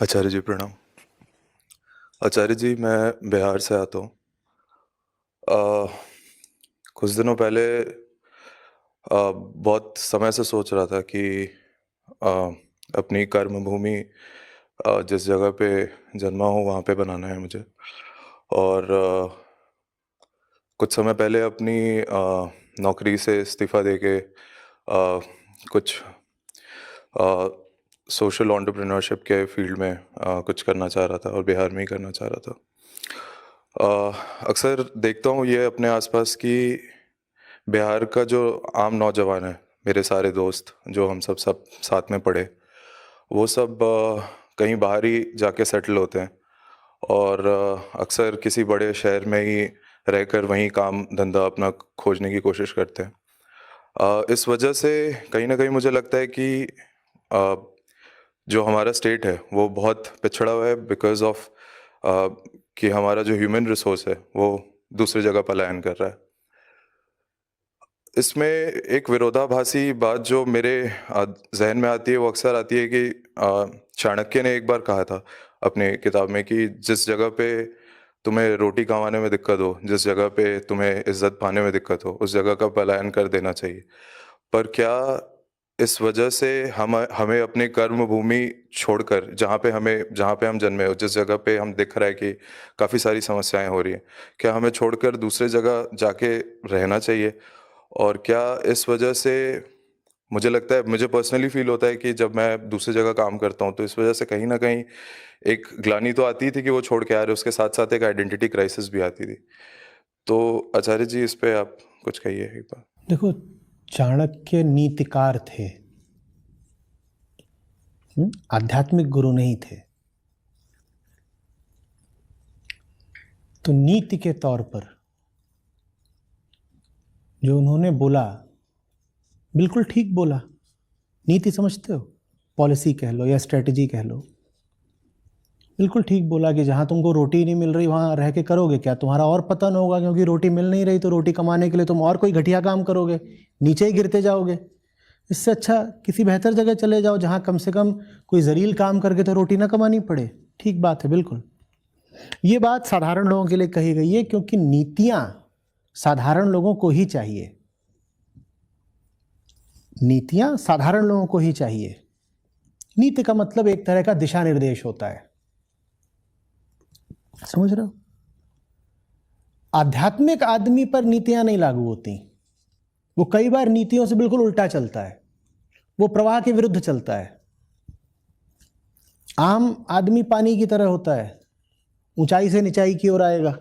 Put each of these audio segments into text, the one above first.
आचार्य जी प्रणाम। आचार्य जी, मैं बिहार से आता हूँ। कुछ दिनों पहले बहुत समय से सोच रहा था कि अ, अपनी कर्म भूमि जिस जगह पे जन्मा हूँ वहाँ पे बनाना है मुझे। और कुछ समय पहले अपनी नौकरी से इस्तीफ़ा देके कुछ सोशल एंटरप्रेन्योरशिप के फील्ड में कुछ करना चाह रहा था और बिहार में ही करना चाह रहा था। अक्सर देखता हूँ ये अपने आसपास कि बिहार का जो आम नौजवान है, मेरे सारे दोस्त जो हम सब साथ में पढ़े, वो सब कहीं बाहर ही जाके सेटल होते हैं और अक्सर किसी बड़े शहर में ही रहकर वहीं काम धंधा अपना खोजने की कोशिश करते हैं। इस वजह से कहीं न कहीं मुझे लगता है कि अ, जो हमारा स्टेट है वो बहुत पिछड़ा हुआ है बिकॉज़ ऑफ कि हमारा जो ह्यूमन रिसोर्स है वो दूसरी जगह पलायन कर रहा है। इसमें एक विरोधाभासी बात जो मेरे ज़हन में आती है वो अक्सर आती है कि चाणक्य ने एक बार कहा था अपनी किताब में कि जिस जगह पे तुम्हें रोटी कमाने में दिक्कत हो, जिस जगह पे तुम्हें इज़्ज़त पाने में दिक्कत हो, उस जगह का पलायन कर देना चाहिए। पर क्या इस वजह से हम हमें अपनी कर्म भूमि छोड़कर जहाँ पे हम जन्मे हो, जिस जगह पे हम दिख रहा है कि काफ़ी सारी समस्याएँ हो रही हैं, क्या हमें छोड़कर दूसरी जगह जाके रहना चाहिए? और क्या इस वजह से मुझे लगता है, मुझे पर्सनली फ़ील होता है कि जब मैं दूसरी जगह काम करता हूँ, तो इस वजह से कहीं न कहीं एक ग्लानि तो आती थी कि वो छोड़ के आ रहे हैं, उसके साथ-साथ एक आइडेंटिटी क्राइसिस भी आती थी। तो आचार्य जी, इस पे आप कुछ कहिए एक बार। देखो, चाणक्य नीतिकार थे, आध्यात्मिक गुरु नहीं थे। तो नीति के तौर पर जो उन्होंने बोला, बिल्कुल ठीक बोला। नीति समझते हो? पॉलिसी कह लो या स्ट्रेटजी कह लो। बिल्कुल ठीक बोला कि जहां तुमको रोटी नहीं मिल रही वहां रह के करोगे क्या? तुम्हारा और पतन होगा, क्योंकि रोटी मिल नहीं रही तो रोटी कमाने के लिए तुम और कोई घटिया काम करोगे, नीचे ही गिरते जाओगे। इससे अच्छा किसी बेहतर जगह चले जाओ जहां कम से कम कोई जरील काम करके तो रोटी ना कमानी पड़े। ठीक बात है, बिल्कुल। ये बात साधारण लोगों के लिए कही गई है, क्योंकि नीतियां साधारण लोगों को ही चाहिए। नीतियां साधारण लोगों को ही चाहिए। नीति का मतलब एक तरह का दिशा निर्देश होता है, समझ रहे हो? आध्यात्मिक आदमी पर नीतियां नहीं लागू होती। वो कई बार नीतियों से बिल्कुल उल्टा चलता है, वो प्रवाह के विरुद्ध चलता है। आम आदमी पानी की तरह होता है, ऊंचाई से निचाई की ओर आएगा।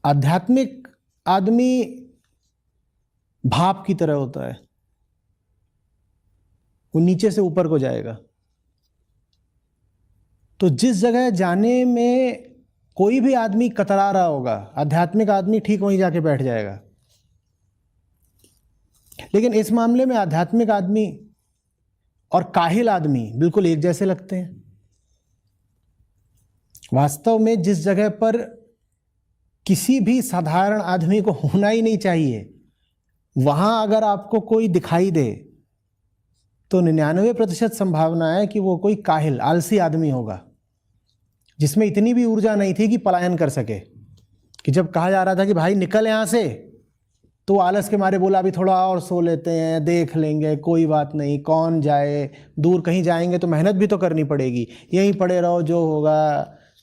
आध्यात्मिक आदमी भाप की तरह होता है, वो नीचे से ऊपर को जाएगा। तो जिस जगह जाने में कोई भी आदमी कतरा रहा होगा, आध्यात्मिक आदमी ठीक वहीं जाके बैठ जाएगा। लेकिन इस मामले में आध्यात्मिक आदमी और काहिल आदमी बिल्कुल एक जैसे लगते हैं। वास्तव में जिस जगह पर किसी भी साधारण आदमी को होना ही नहीं चाहिए, वहां अगर आपको कोई दिखाई दे तो 99% संभावना है कि वो कोई काहिल आलसी आदमी होगा, जिसमें इतनी भी ऊर्जा नहीं थी कि पलायन कर सके। कि जब कहा जा रहा था कि भाई निकल यहां से, तो आलस के मारे बोला अभी थोड़ा और सो लेते हैं, देख लेंगे, कोई बात नहीं, कौन जाए, दूर कहीं जाएंगे तो मेहनत भी तो करनी पड़ेगी, यहीं पड़े रहो, जो होगा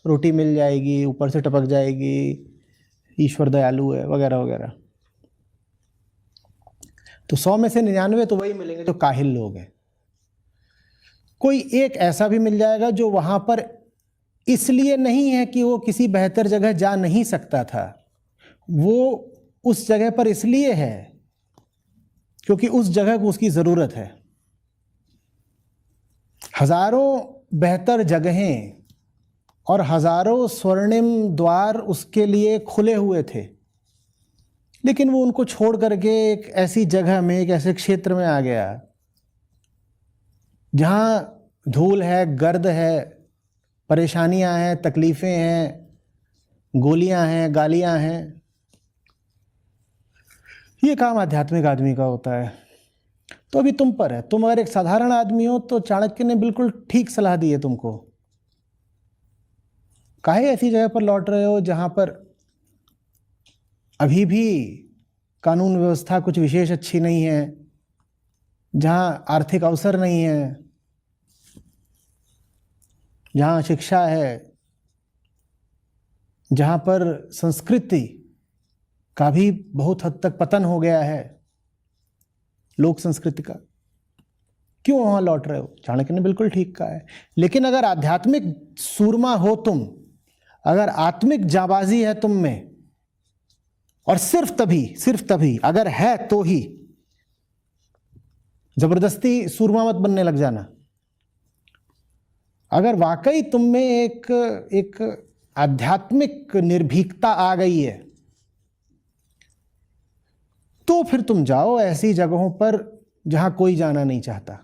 रोटी मिल जाएगी, ऊपर से टपक जाएगी, ईश्वर दयालु है, वगैरह वगैरह। तो 100 में से 99 तो वही मिलेंगे जो काहिल लोग हैं। कोई एक ऐसा भी मिल जाएगा जो वहां पर इसलिए नहीं है कि वो किसी बेहतर जगह जा नहीं सकता था, वो उस जगह पर इसलिए है क्योंकि उस जगह को उसकी जरूरत है। हजारों बेहतर जगहें और हजारों स्वर्णिम द्वार उसके लिए खुले हुए थे, लेकिन वो उनको छोड़ करके एक ऐसी जगह में, एक ऐसे क्षेत्र में आ गया जहां धूल है, गर्द है, परेशानियां हैं, तकलीफें हैं, गोलियां हैं, गालियां हैं। ये काम आध्यात्मिक आदमी का होता है। तो अभी तुम पर है। तुम अगर एक साधारण आदमी हो तो चाणक्य ने बिल्कुल ठीक सलाह दी है तुमको। काहे ऐसी जगह पर लौट रहे हो जहां पर अभी भी कानून व्यवस्था कुछ विशेष अच्छी नहीं है, जहां आर्थिक अवसर नहीं है, जहां शिक्षा है, जहां पर संस्कृति का भी बहुत हद तक पतन हो गया है, लोक संस्कृति का। क्यों वहां लौट रहे हो? चाणक्य ने बिल्कुल ठीक कहा है। लेकिन अगर आध्यात्मिक सूरमा हो तुम, अगर आत्मिक जाबाजी है तुम में, और सिर्फ तभी अगर है तो ही, जबरदस्ती सूरमा मत बनने लग जाना। अगर वाकई तुम में एक आध्यात्मिक निर्भीकता आ गई है तो फिर तुम जाओ ऐसी जगहों पर जहां कोई जाना नहीं चाहता।